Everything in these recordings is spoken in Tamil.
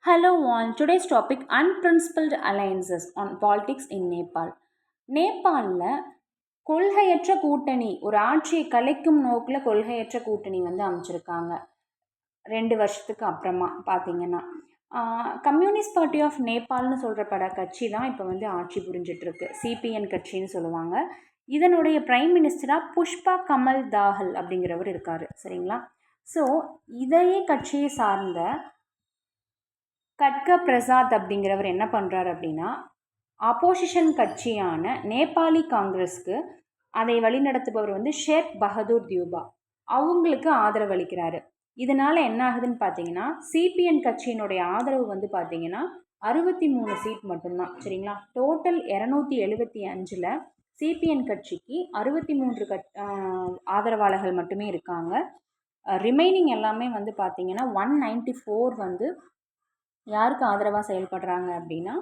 Hello all, today's topic unprincipled alliances on politics in Nepal. நேபாளில் கொள்கையற்ற கூட்டணி ஒரு ஆட்சியை கலைக்கும் நோக்கில் கொள்கையற்ற கூட்டணி அமைச்சிருக்காங்க 2 வருஷத்துக்கு அப்புறமா பார்த்தீங்கன்னா கம்யூனிஸ்ட் பார்ட்டி ஆஃப் நேபாள்னு சொல்கிற கட்சி தான் இப்போ ஆட்சி புரிஞ்சிட்ருக்கு. சிபிஎன் கட்சின்னு சொல்லுவாங்க. இதனுடைய பிரைம் மினிஸ்டராக புஷ்பா கமல் தாஹல் அப்படிங்கிறவர் இருக்கார். சரிங்களா? ஸோ இதையே கட்சியை சார்ந்த கட்க பிரசாத் அப்படிங்கிறவர் என்ன பண்ணுறாரு அப்படின்னா, ஆப்போசிஷன் கட்சியான நேபாளி காங்கிரஸ்க்கு அதை வழிநடத்துபவர் ஷேக் பகதூர் தியூபா அவங்களுக்கு ஆதரவு அளிக்கிறாரு. இதனால் என்ன ஆகுதுன்னு பார்த்தீங்கன்னா, சிபிஎன் கட்சியினுடைய ஆதரவு பார்த்தீங்கன்னா 63 சீட் மட்டும்தான். சரிங்களா? டோட்டல் 275ல் சிபிஎன் கட்சிக்கு 63 ஆதரவாளர்கள் மட்டுமே இருக்காங்க. ரிமைனிங் எல்லாமே பார்த்தீங்கன்னா 194 யாருக்கு ஆதரவாக செயல்படுறாங்க அப்படின்னா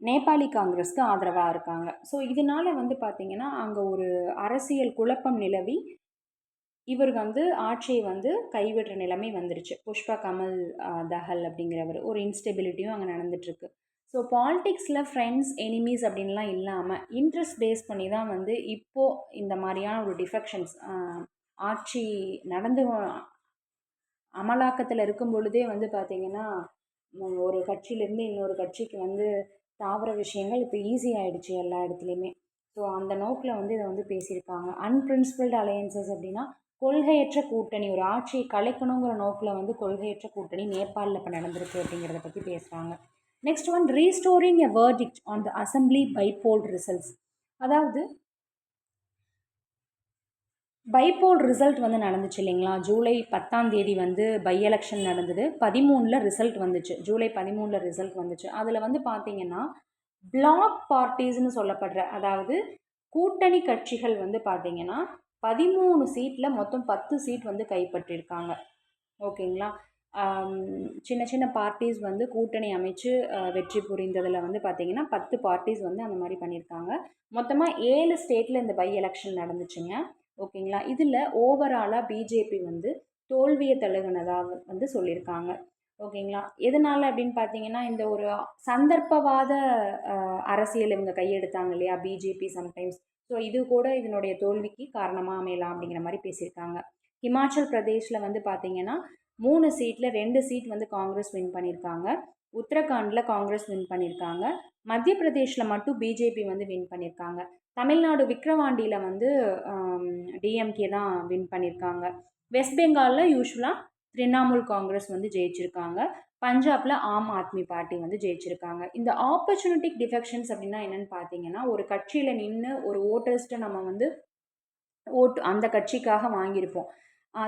நேபாளி காங்கிரஸ்க்கு ஆதரவாக இருக்காங்க. ஸோ இதனால் பார்த்திங்கன்னா அங்கே ஒரு அரசியல் குழப்பம் நிலவி இவர் ஆட்சியை கைவிடுற நிலைமை வந்துருச்சு. புஷ்பா கமல் தஹல் அப்படிங்கிறவர் ஒரு இன்ஸ்டெபிலிட்டியும் அங்கே நடந்துட்டுருக்கு. ஸோ பாலிட்டிக்ஸில் ஃப்ரெண்ட்ஸ் எனிமீஸ் அப்படின்லாம் இல்லாமல் இன்ட்ரெஸ்ட் பேஸ் பண்ணி தான் இப்போது இந்த மாதிரியான ஒரு டிஃபெக்ஷன்ஸ் ஆட்சி நடந்து அமலாக்கத்தில் இருக்கும் பொழுதே பார்த்திங்கன்னா ஒரு கட்சியிலேருந்து இன்னொரு கட்சிக்கு தாவர விஷயங்கள் இப்போ ஈஸி ஆகிடுச்சு எல்லா இடத்துலையுமே. ஸோ அந்த நோக்கில் இதை பேசியிருக்காங்க. அன்பிரின்சிபல்டு அலையன்சஸ் அப்படின்னா கொள்கையற்ற கூட்டணி, ஒரு ஆட்சியை கலைக்கணுங்கிற நோக்கில் கொள்கையற்ற கூட்டணி நேபாளில் இப்போ நடந்திருக்கு அப்படிங்கிறத பற்றி பேசுகிறாங்க. Next one, restoring a verdict on the assembly bypoll results. அதாவது பைபோல் ரிசல்ட் நடந்துச்சு இல்லைங்களா? ஜூலை 10 பை எலெக்ஷன் நடந்தது. 13ல் ரிசல்ட் வந்துச்சு. ஜூலை 13ல் ரிசல்ட் வந்துச்சு. அதில் பார்த்தீங்கன்னா பிளாக் பார்ட்டிஸ்னு சொல்லப்படுற, அதாவது கூட்டணி கட்சிகள் பார்த்தீங்கன்னா 13 சீட்டில் மொத்தம் 10 சீட் கைப்பற்றியிருக்காங்க. ஓகேங்களா? சின்ன சின்ன பார்ட்டிஸ் கூட்டணி அமைச்சு வெற்றி புரிந்ததில் பார்த்தீங்கன்னா 10 பார்ட்டிஸ் அந்த மாதிரி பண்ணியிருக்காங்க. மொத்தமாக 7 ஸ்டேட்டில் இந்த பை எலெக்ஷன் நடந்துச்சுங்க. ஓகேங்களா? இதில் ஓவராலாக பிஜேபி தோல்வியை தழுகுனதாக சொல்லியிருக்காங்க. ஓகேங்களா? எதனால் அப்படின்னு பார்த்தீங்கன்னா, இந்த ஒரு சந்தர்ப்பவாத அரசியல் இவங்க கையெடுத்தாங்க இல்லையா பிஜேபி சம்டைம்ஸ். ஸோ இது கூட இதனுடைய தோல்விக்கு காரணமாக அமையலாம் அப்படிங்கிற மாதிரி பேசியிருக்காங்க. ஹிமாச்சல் பிரதேஷில் பார்த்தீங்கன்னா 3 சீட்டில் 2 சீட் காங்கிரஸ் வின் பண்ணியிருக்காங்க. உத்தரகாண்டில் காங்கிரஸ் வின் பண்ணியிருக்காங்க. மத்திய பிரதேஷில் மட்டும் பிஜேபி வின் பண்ணியிருக்காங்க. தமிழ்நாடு விக்ரவாண்டியில் டிஎம்கே தான் வின் பண்ணியிருக்காங்க. வெஸ்ட் பெங்காலில் யூஸ்வலாக திரிணாமுல் காங்கிரஸ் ஜெயிச்சிருக்காங்க. பஞ்சாபில் ஆம் ஆத்மி பார்ட்டி ஜெயிச்சிருக்காங்க. இந்த ஆப்பர்ச்சுனிட்டிக் டிஃபெக்ஷன்ஸ் அப்படின்னா என்னென்னு பார்த்தீங்கன்னா, ஒரு கட்சியில் நின்று ஒரு ஓட்டர்ஸ்ட்டை நம்ம ஓட்டு அந்த கட்சிக்காக வாங்கியிருப்போம்.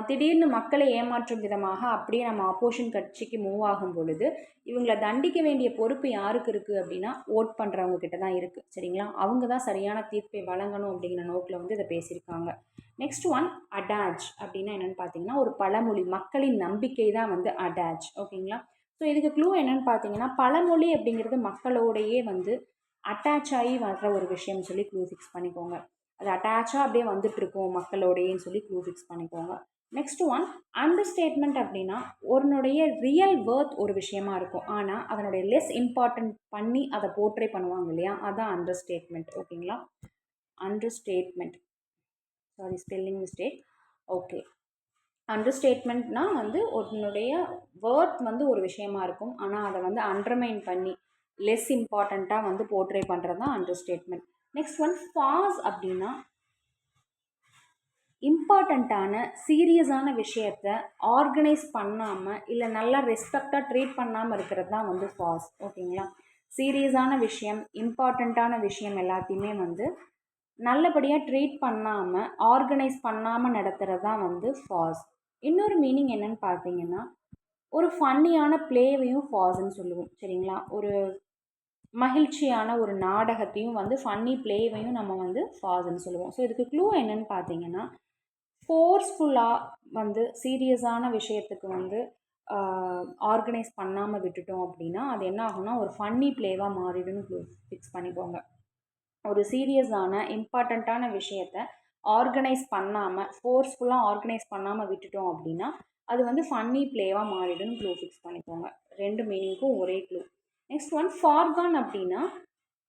திடீர்னு மக்களை ஏமாற்றும் விதமாக அப்படியே நம்ம ஆப்போசிஷன் கட்சிக்கு மூவ் ஆகும் பொழுது இவங்களை தண்டிக்க வேண்டிய பொறுப்பு யாருக்கு இருக்குது அப்படின்னா ஓட் பண்ணுறவங்க கிட்ட தான் இருக்குது. சரிங்களா? அவங்க தான் சரியான தீர்ப்பை வழங்கணும் அப்படிங்கிற நோக்கில் இதை பேசியிருக்காங்க. நெக்ஸ்ட் ஒன், அடாஜ் அப்படின்னா என்னென்னு பார்த்தீங்கன்னா ஒரு பழமொழி, மக்களின் நம்பிக்கை தான் அடாஜ். ஓகேங்களா? ஸோ இதுக்கு க்ளூ என்னென்னு பார்த்தீங்கன்னா பழமொழி அப்படிங்கிறது மக்களோடையே அட்டாச் ஆகி வர்ற ஒரு விஷயம்னு சொல்லி க்ளூ ஃபிக்ஸ் பண்ணிக்கோங்க. அது அட்டாச்சாக அப்படியே வந்துட்டுருக்கோம் மக்களோடையேன்னு சொல்லி க்ளூ ஃபிக்ஸ் பண்ணிக்கோங்க. நெக்ஸ்ட் ஒன், அண்டர்ஸ்டேட்மெண்ட் அப்படின்னா ஒருனுடைய ரியல் வேர்த் ஒரு விஷயமா இருக்கும், ஆனால் அதனுடைய லெஸ் இம்பார்ட்டன்ட் பண்ணி அதை போர்ட்ரே பண்ணுவாங்க இல்லையா, அதான் அண்டர்ஸ்டேட்மெண்ட். ஓகேங்களா? Understatement, sorry spelling mistake. Okay, அண்டர்ஸ்டேட்மெண்ட்னா ஒருனுடைய வேர்த் ஒரு விஷயமா இருக்கும், ஆனால் அதை அண்டர்மைன் பண்ணி லெஸ் இம்பார்ட்டண்ட்டாக போர்ட்ரே பண்ணுறது தான் அண்டர்ஸ்டேட்மெண்ட். நெக்ஸ்ட் ஒன், ஃபாஸ் அப்படின்னா இம்பார்ட்டண்ட்டான சீரியஸான விஷயத்த ஆர்கனைஸ் பண்ணாமல் இல்லை நல்லா ரெஸ்பெக்டாக ட்ரீட் பண்ணாமல் இருக்கிறது தான் ஃபாஸ். ஓகேங்களா? சீரியஸான விஷயம், இம்பார்ட்டண்ட்டான விஷயம் எல்லாத்தையுமே நல்லபடியாக ட்ரீட் பண்ணாமல் ஆர்கனைஸ் பண்ணாமல் நடத்துகிறது தான் ஃபாஸ். இன்னொரு மீனிங் என்னன்னு பார்த்தீங்கன்னா ஒரு ஃபன்னியான ப்ளேவையும் ஃபாஸ்ன்னு சொல்லுவோம். சரிங்களா? ஒரு மகிழ்ச்சியான ஒரு நாடகத்தையும் ஃபன்னி ப்ளேவையும் நம்ம ஃபாஸ்ன்னு சொல்லுவோம். ஸோ இதுக்கு க்ளூ என்னன்னு பார்த்தீங்கன்னா ஃபோர்ஸ்ஃபுல்லாக சீரியஸான விஷயத்துக்கு ஆர்கனைஸ் பண்ணாமல் விட்டுட்டோம் அப்படின்னா அது என்ன ஆகும்னா ஒரு ஃபன்னி ப்ளேவாக மாறிடுன்னு ஃபிக்ஸ் பண்ணிக்கோங்க. ஒரு சீரியஸான இம்பார்ட்டண்ட்டான விஷயத்த ஆர்கனைஸ் பண்ணாமல் ஃபோர்ஸ்ஃபுல்லாக ஆர்கனைஸ் பண்ணாமல் விட்டுட்டோம் அப்படின்னா அது வந்து ஃபன்னி ப்ளேவாக மாறிடுன்னு க்ளூ ஃபிக்ஸ் பண்ணிக்கோங்க. 2 மீனிங்க்கும் ஒரே க்ளூ. நெக்ஸ்ட் ஒன் ஃபார்கான் அப்படின்னா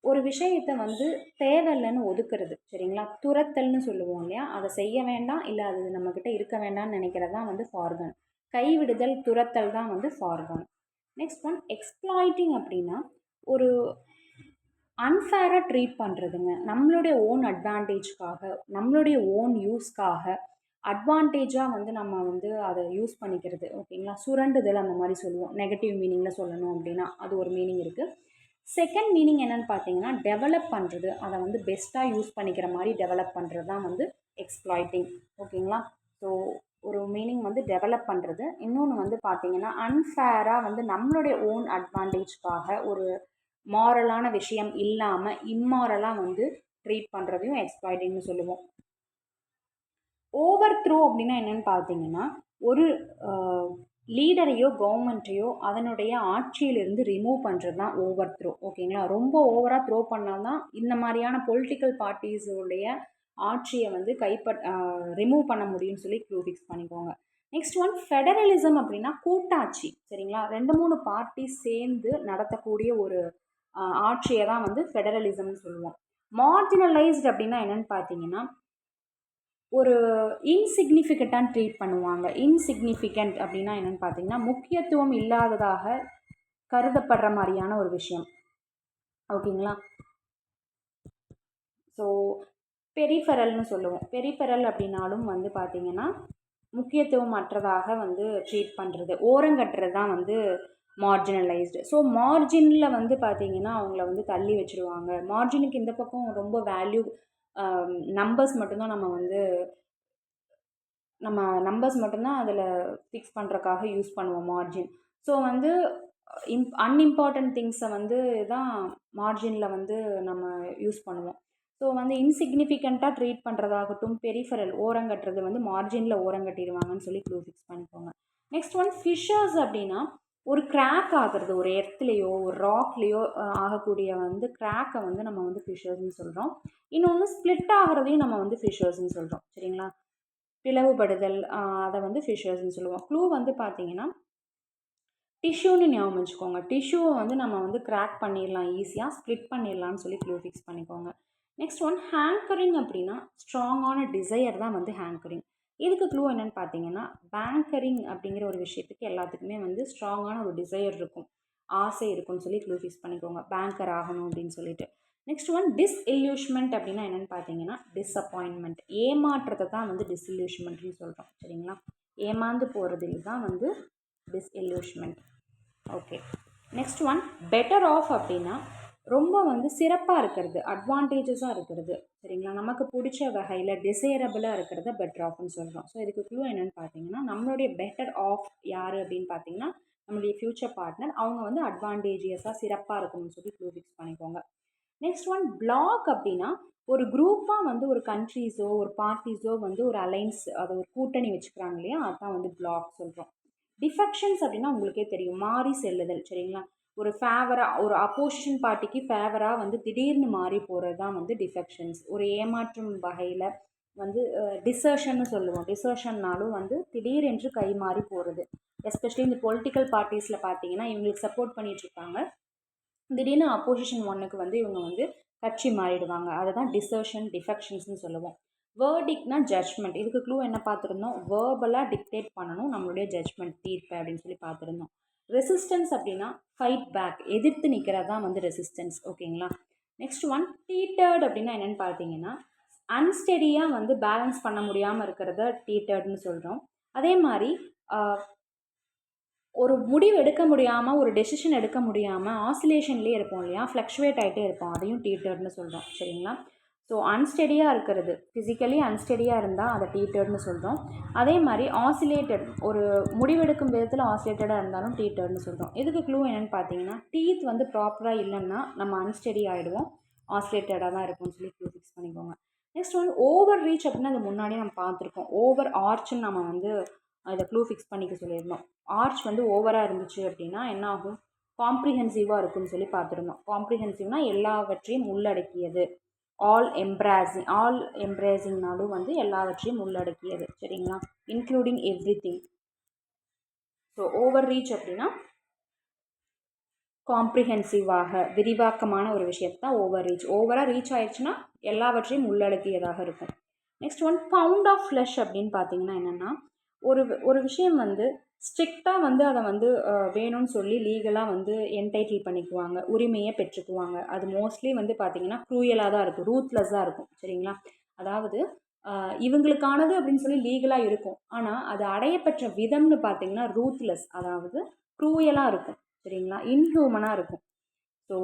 ஒரு விஷயத்தை வந்து தேவையில்லைன்னு ஒதுக்குறது, சரிங்களா? துரத்தல்னு சொல்லுவோம் இல்லையா? அதை செய்ய வேண்டாம், இல்லை அது நம்மக்கிட்ட இருக்க வேண்டாம்னு நினைக்கிறது தான் வந்து ஃபார்கான். கைவிடுதல், துரத்தல் தான் வந்து ஃபார்கான். நெக்ஸ்ட் ஒன் எக்ஸ்ப்ளாய்ட்டிங் அப்படின்னா ஒரு அன்ஃபேராக ட்ரீட் பண்ணுறதுங்க. நம்மளுடைய ஓன் அட்வான்டேஜ்க்காக, நம்மளுடைய ஓன் யூஸ்க்காக அட்வான்டேஜாக வந்து நம்ம வந்து அதை யூஸ் பண்ணிக்கிறது, ஓகேங்களா? சுரண்டுதல் அந்த மாதிரி சொல்லுவோம். நெகட்டிவ் மீனிங்கில் சொல்லணும் அப்படின்னா அது ஒரு மீனிங் இருக்குது. செகண்ட் மீனிங் என்னென்னு பார்த்தீங்கன்னா டெவலப் பண்ணுறது, அதை வந்து பெஸ்ட்டாக யூஸ் பண்ணிக்கிற மாதிரி டெவலப் பண்ணுறது தான் வந்து எக்ஸ்ப்ளாய்ட்டிங், ஓகேங்களா? ஸோ ஒரு மீனிங் வந்து டெவலப் பண்ணுறது. இன்னொன்று வந்து பார்த்தீங்கன்னா அன்ஃபேராக வந்து நம்மளுடைய ஓன் அட்வான்டேஜ்க்காக ஒரு மாரலான விஷயம் இல்லாமல் இம்மாரலாக வந்து ட்ரீட் பண்ணுறதையும் எக்ஸ்ப்ளாய்ட்டிங்னு சொல்லுவோம். ஓவர் த்ரோ அப்படின்னா என்னென்னு பார்த்தீங்கன்னா ஒரு லீடரையோ கவர்மெண்ட்டையோ அதனுடைய ஆட்சியிலிருந்து ரிமூவ் பண்ணுறது தான் ஓவர் த்ரோ, ஓகேங்களா? ரொம்ப ஓவராக த்ரோ பண்ணால் தான் இந்த மாதிரியான பொலிட்டிக்கல் பார்ட்டிஸுடைய ஆட்சியை வந்து ரிமூவ் பண்ண முடியும்னு சொல்லி க்ளூ ஃபிக்ஸ் பண்ணிக்கோங்க. நெக்ஸ்ட் ஒன் ஃபெடரலிசம் அப்படின்னா கூட்டாட்சி, சரிங்களா? 2-3 பார்ட்டி சேர்ந்து நடத்தக்கூடிய ஒரு ஆட்சியை தான் வந்து ஃபெடரலிசம்னு சொல்லுவோம். மார்ஜினலைஸ்ட் அப்படின்னா என்னென்னு பார்த்தீங்கன்னா ஒரு இன்சிக்னிஃபிகண்ட்டாக ட்ரீட் பண்ணுவாங்க. இன்சிக்னிஃபிகண்ட் அப்படின்னா என்னென்னு பார்த்தீங்கன்னா முக்கியத்துவம் இல்லாததாக கருதப்படுற மாதிரியான ஒரு விஷயம், ஓகேங்களா? ஸோ பெரிஃபெரல்னு சொல்லுவோம். பெரிஃபெரல் அப்படின்னாலும் வந்து பார்த்திங்கன்னா முக்கியத்துவம் அற்றதாக வந்து ட்ரீட் பண்ணுறது, ஓரங்கட்டுறது தான் வந்து மார்ஜினலைஸ்டு. ஸோ மார்ஜினில் வந்து பார்த்திங்கன்னா அவங்கள வந்து தள்ளி வச்சுருவாங்க. மார்ஜினுக்கு இந்த பக்கம் ரொம்ப வேல்யூ, நம்பர்ஸ் மட்டும்தான் நம்ம நம்பர்ஸ் மட்டும்தான் அதில் ஃபிக்ஸ் பண்ணுறக்காக யூஸ் பண்ணுவோம் மார்ஜின். ஸோ வந்து அன்இம்பார்ட்டன்ட் திங்ஸை வந்து தான் மார்ஜினில் வந்து நம்ம யூஸ் பண்ணுவோம். ஸோ வந்து இன்சிக்னிஃபிகண்ட்டாக ட்ரீட் பண்ணுறதாகட்டும், பெரிஃபெரல் ஓரங்கட்டுறது வந்து மார்ஜினில் ஓரங்கட்டிடுவாங்கன்னு சொல்லி க்ளூ ஃபிக்ஸ் பண்ணிக்கோங்க. நெக்ஸ்ட் ஒன் ஃபிஷர்ஸ் அப்படின்னா ஒரு கிராக் ஆகிறது, ஒரு எர்த்லேயோ ஒரு ராக்லேயோ ஆகக்கூடிய வந்து கிராக்கை வந்து நம்ம வந்து ஃபிஷர்ஸ்ன்னு சொல்கிறோம். இன்னொன்று ஸ்ப்ளிட் ஆகிறதையும் நம்ம வந்து ஃபிஷர்ஸ்ன்னு சொல்கிறோம், சரிங்களா? பிளவுபடுதல், அதை வந்து ஃபிஷர்ஸ்ன்னு சொல்லுவோம். க்ளூ வந்து பார்த்தீங்கன்னா டிஷ்யூன்னு ஞாபகம் வச்சுக்கோங்க. டிஷ்யூவை வந்து நம்ம வந்து கிராக் பண்ணிடலாம், ஈஸியாக ஸ்ப்ளிட் பண்ணிடலான்னு சொல்லி க்ளூ ஃபிக்ஸ் பண்ணிக்கோங்க. நெக்ஸ்ட் ஒன் ஹேங்கரிங் அப்படின்னா ஸ்ட்ராங்கான டிசையர் தான் வந்து ஹேங்கரிங். இதுக்கு க்ளூ என்னென்னு பார்த்தீங்கன்னா பேங்கரிங் அப்படிங்கிற ஒரு விஷயத்துக்கு எல்லாத்துக்குமே வந்து ஸ்ட்ராங்கான ஒரு டிசையர் இருக்கும், ஆசை இருக்கும்னு சொல்லி க்ளூ ஃபிக்ஸ் பண்ணிக்கோங்க, பேங்கர் ஆகணும் அப்படின்னு சொல்லிட்டு. நெக்ஸ்ட் ஒன் டிஸ்இல்யூஷ்மெண்ட் அப்படின்னா என்னென்னு பார்த்தீங்கன்னா டிஸப்பாயின்மெண்ட், ஏமாற்றத்தை தான் வந்து டிஸ்இல்யூஷ்மெண்ட்னு சொல்கிறோம், சரிங்களா? ஏமாந்து போகிறதுல தான் வந்து disillusionment. Okay, next one better off அப்படின்னா ரொம்ப வந்து சிறப்பாக இருக்கிறது, அட்வான்டேஜஸாக இருக்கிறது, சரிங்களா? நமக்கு பிடிச்ச வகையில் டிசைரபிளாக இருக்கிறத பெட்டர் ஆஃப்னு சொல்கிறோம். ஸோ இதுக்கு க்ளூ என்னென்னு பார்த்தீங்கன்னா நம்மளுடைய பெட்டர் ஆஃப் யார் அப்படின்னு பார்த்தீங்கன்னா நம்மளுடைய ஃப்யூச்சர் பார்ட்னர். அவங்க வந்து அட்வான்டேஜியஸாக சிறப்பாக இருக்கணும்னு சொல்லி க்ளூ ஃபிக்ஸ் பண்ணிக்கோங்க. நெக்ஸ்ட் ஒன் பிளாக் அப்படின்னா ஒரு குரூப்பாக வந்து ஒரு கண்ட்ரீஸோ ஒரு பார்ட்டிஸோ வந்து ஒரு அலைன்ஸ், அதை ஒரு கூட்டணி வச்சுக்கிறாங்க இல்லையா, அதுதான் வந்து பிளாக் சொல்கிறோம். டிஃபெக்ஷன்ஸ் அப்படின்னா உங்களுக்கே தெரியும், மாறி செல்லுதல், சரிங்களா? ஒரு ஃபேவராக ஒரு அப்போசிஷன் பார்ட்டிக்கு ஃபேவராக வந்து திடீர்னு மாறி போகிறது தான் வந்து டிஃபெக்ஷன்ஸ். ஒரு ஏமாற்றும் வகையில் வந்து டிசர்ஷன்னு சொல்லுவோம். டிசர்ஷன்னாலும் வந்து திடீரென்று கை மாறி போகிறது. எஸ்பெஷலி இந்த பொலிட்டிக்கல் பார்ட்டிஸில் பார்த்தீங்கன்னா இவங்களுக்கு சப்போர்ட் பண்ணிகிட்ருக்காங்க, திடீர்னு அப்போசிஷன் ஒன்றுக்கு வந்து இவங்க வந்து கட்சி மாறிடுவாங்க, அதை தான் டிசர்ஷன் டிஃபெக்ஷன்ஸ்னு சொல்லுவோம். வேர்டிக்னா ஜட்ஜ்மெண்ட். இதுக்கு க்ளூ என்ன பார்த்துருந்தோம், வேர்பலாக டிக்டேட் பண்ணணும் நம்மளுடைய ஜட்ஜ்மெண்ட், தீர்ப்பு அப்படின்னு சொல்லி பார்த்துருந்தோம். ரெசிஸ்டன்ஸ் அப்படின்னா ஃபைட் பேக், எதிர்த்து நிற்கிறது தான் வந்து ரெசிஸ்டன்ஸ், ஓகேங்களா? நெக்ஸ்ட் ஒன் டீட்டர்ட் அப்படின்னா என்னென்னு பார்த்தீங்கன்னா அன்ஸ்டெடியாக வந்து பேலன்ஸ் பண்ண முடியாமல் இருக்கிறத டீட்டர்ட்னு சொல்கிறோம். அதே மாதிரி ஒரு முடிவு எடுக்க முடியாமல், ஒரு டெசிஷன் எடுக்க முடியாமல் ஆசிலேஷன்லேயே இருப்போம் இல்லையா, ஃப்ளக்சுவேட் ஆகிட்டே இருப்போம், அதையும் டீட்டர்ட்னு சொல்கிறோம், சரிங்களா? ஸோ அன்ஸ்டெடியாக இருக்கிறது, ஃபிசிக்கலி அன்ஸ்டெடியாக இருந்தால் அதை டீட்டர்ட்னு சொல்கிறோம். அதே மாதிரி ஆசிலேட்டட், ஒரு முடிவெடுக்கும் விதத்தில் ஆசிலேட்டடாக இருந்தாலும் டீட்டர்ட்னு சொல்கிறோம். இதுக்கு க்ளூ என்னென்னு பார்த்தீங்கன்னா டீத் வந்து ப்ராப்பராக இல்லைன்னா நம்ம அன்ஸ்டெடி ஆகிடுவோம், ஆசிலேட்டடாக தான் இருக்கும்னு சொல்லி க்ளூ ஃபிக்ஸ் பண்ணிக்கோங்க. நெக்ஸ்ட் வந்து ஓவர் ரீச் அப்படின்னா அது முன்னாடியே நம்ம பார்த்துருக்கோம். ஓவர் ஆர்ச்சுன்னு நம்ம வந்து இதை க்ளூ ஃபிக்ஸ் பண்ணிக்க சொல்லியிருந்தோம். ஆர்ச் வந்து ஓவராக இருந்துச்சு அப்படின்னா என்ன ஆகும், காம்ப்ரிஹென்சிவாக இருக்குன்னு சொல்லி பார்த்துருந்தோம். காம்ப்ரிஹென்சிவ்னால் எல்லாவற்றையும் உள்ளடக்கியது, ஆல் எம்ப்ரேசிங்னாலும் வந்து எல்லாவற்றையும் உள்ளடக்கியது, சரிங்களா? Including every thing. So over reach அப்படின்னா காம்ப்ரிஹென்சிவாக விரிவாக்கமான ஒரு விஷயத்தை தான் ஓவர் ரீச். ஓவராக ரீச் ஆயிடுச்சுன்னா எல்லாவற்றையும் உள்ளடக்கியதாக இருக்கும். Next one pound of flesh அப்படின்னு பார்த்தீங்கன்னா என்னென்னா ஒரு விஷயம் வந்து ஸ்ட்ரிக்டாக வந்து அதை வந்து வேணும்னு சொல்லி லீகலாக வந்து என்டைட்டில் பண்ணிக்குவாங்க, உரிமையை பெற்றுக்குவாங்க. அது மோஸ்ட்லி வந்து பார்த்திங்கன்னா க்ரூயலாக தான் இருக்கும், ரூத்லெஸ்ஸாக இருக்கும். சரிங்களா? அதாவது இவங்களுக்கானது அப்படின்னு சொல்லி லீகலாக இருக்கும், ஆனால் அது அடையப்பெற்ற விதம்னு பார்த்திங்கன்னா ரூத்லெஸ், அதாவது க்ரூயலாக இருக்கும். சரிங்களா? இன்ஹியூமனாக இருக்கும். ஸோ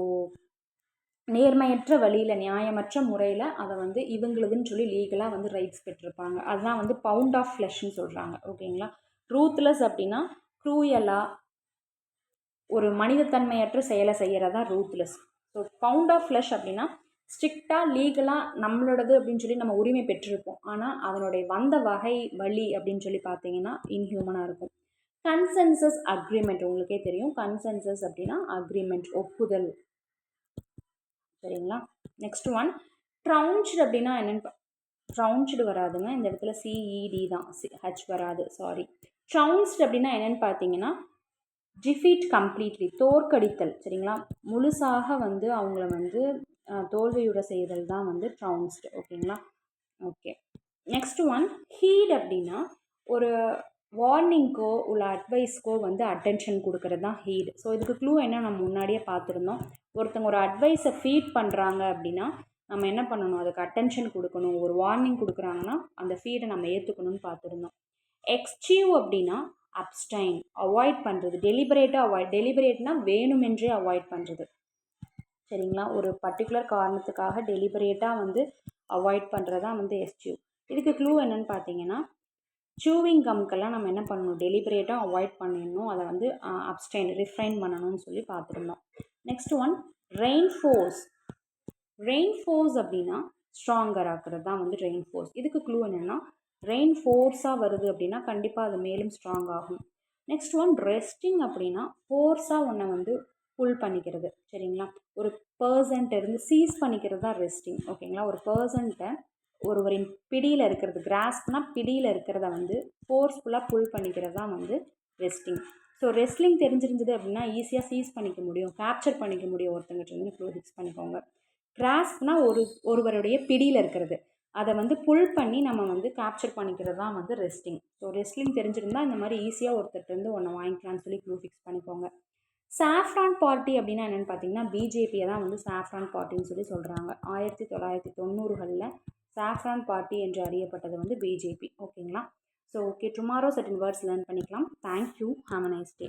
நேர்மையற்ற வழியில் நியாயமற்ற முறையில் அதை வந்து இவங்களுதுன்னு சொல்லி லீகலாக வந்து ரைட்ஸ் பெற்றிருப்பாங்க. அதுதான் வந்து பவுண்ட் ஆஃப் ஃப்ளஷ்ன்னு சொல்கிறாங்க. ஓகேங்களா? ரூத்லெஸ் அப்படின்னா க்ரூயலாக ஒரு மனிதத்தன்மையற்ற செயலை செய்கிறதா ruthless. So pound of flesh அப்படின்னா ஸ்ட்ரிக்டாக லீகலாக நம்மளோடது அப்படின்னு சொல்லி நம்ம உரிமை பெற்றிருப்போம், ஆனால் அதனுடைய வந்த வகை வழி அப்படின்னு சொல்லி பார்த்தீங்கன்னா இன்ஹியூமனாக இருக்கும். கன்சென்சஸ் அக்ரிமெண்ட் உங்களுக்கே தெரியும். கன்சென்சஸ் அப்படின்னா அக்ரிமெண்ட், ஒப்புதல். சரிங்களா? நெக்ஸ்ட் ஒன் ட்ரவுன்ச்டு அப்படின்னா என்னென்னு, ட்ரவுன்ச்டு வராதுங்க இந்த இடத்துல, சிஇடி தான், ஹெச் வராது, சாரி. ட்ரவுன்ஸ்டு அப்படின்னா என்னென்னு பார்த்தீங்கன்னா டிஃபீட் கம்ப்ளீட்லி, தோற்கடித்தல். சரிங்களா? முழுசாக வந்து அவங்கள வந்து தோல்வியுற செய்தல் தான் வந்து ட்ரவுன்ஸ்டு. ஓகேங்களா? ஓகே. நெக்ஸ்ட் ஒன் ஹீட் அப்படின்னா ஒரு வார்னிங்க்கோ உள்ள அட்வைஸ்க்கோ வந்து அட்டென்ஷன் கொடுக்கறது தான் ஹீட். ஸோ இதுக்கு க்ளூ என்ன நம்ம முன்னாடியே பார்த்துருந்தோம். ஒருத்தவங்க ஒரு அட்வைஸை ஃபீட் பண்ணுறாங்க அப்படின்னா நம்ம என்ன பண்ணணும், அதுக்கு அட்டென்ஷன் கொடுக்கணும். ஒரு வார்னிங் கொடுக்குறாங்கன்னா அந்த ஃபீடை நம்ம ஏற்றுக்கணும்னு பார்த்துருந்தோம். எக்ஸ்சீவ் அப்படின்னா அப்ஸ்டைன், அவாய்ட் பண்ணுறது, டெலிபரேட்டாக அவாய்ட். டெலிபரேட்னா வேணுமென்றே அவாய்ட் பண்ணுறது. சரிங்களா? ஒரு பர்டிகுலர் காரணத்துக்காக டெலிபரேட்டாக வந்து அவாய்ட் பண்ணுறது தான் வந்து எஸ்சீவ். இதுக்கு க்ளூ என்னென்னு பார்த்தீங்கன்னா சூவிங் கம்க்கெல்லாம் நம்ம என்ன பண்ணணும், டெலிபரேட்டாக அவாய்ட் பண்ணிடணும், அதை வந்து அப்ஸ்டைன், ரிஃப்ரைன் பண்ணணும்னு சொல்லி பார்த்துருந்தோம். Next one reinforce. ரெயின்ஃபோர்ஸ் அப்படின்னா ஸ்ட்ராங்கர் ஆக்குறது தான் வந்து ரெயின்ஃபோர்ஸ். இதுக்கு க்ளூ என்னென்னா ரெயின் ஃபோர்ஸாக வருது அப்படின்னா கண்டிப்பாக அது மேலும் ஸ்ட்ராங் ஆகும். நெக்ஸ்ட் ஒன் ரெஸ்டிங் அப்படின்னா ஃபோர்ஸாக ஒன்றை வந்து புல் பண்ணிக்கிறது. சரிங்களா? ஒரு பர்சன்ட்டை இருந்து சீஸ் பண்ணிக்கிறது தான் ரெஸ்டிங். ஓகேங்களா? ஒரு பர்சன்ட்டை ஒருவரின் பிடியில் இருக்கிறது, கிராஸ்ப்னால் பிடியில் இருக்கிறத வந்து ஃபோர்ஸ்ஃபுல்லாக புல் பண்ணிக்கிறது தான் வந்து ரெஸ்டிங். ஸோ ரெஸ்லிங் தெரிஞ்சிருந்தது அப்படின்னா ஈஸியாக சீஸ் பண்ணிக்க முடியும், கேப்சர் பண்ணிக்க முடியும் ஒருத்தங்கிட்ட இருந்து. க்ளூ ஃபிக்ஸ் பண்ணிக்கோங்க. கிராஸ்ப்னால் ஒருவருடைய பிடியில் இருக்கிறது, அதை வந்து புல் பண்ணி நம்ம வந்து கேப்சர் பண்ணிக்கிறது தான் வந்து ரெஸ்டிங். ஸோ ரெஸ்லிங் தெரிஞ்சிருந்தால் இந்த மாதிரி ஈஸியாக ஒருத்தர்கிட்டருந்து ஒன்று வாங்கிக்கலாம்னு சொல்லி க்ளூ ஃபிக்ஸ் பண்ணிக்கோங்க. சாஃப்ரான் பார்ட்டி அப்படின்னா என்னென்னு பார்த்தீங்கன்னா பிஜேபியை தான் வந்து சாஃப்ரான் பார்ட்டின்னு சொல்லி சொல்கிறாங்க. 1990களில் சாஃப்ரான் பார்ட்டி என்று அறியப்பட்டது வந்து பிஜேபி. ஓகேங்களா? So okay, tomorrow certain words learn பண்ணிக்கலாம். Thank you, have a nice day.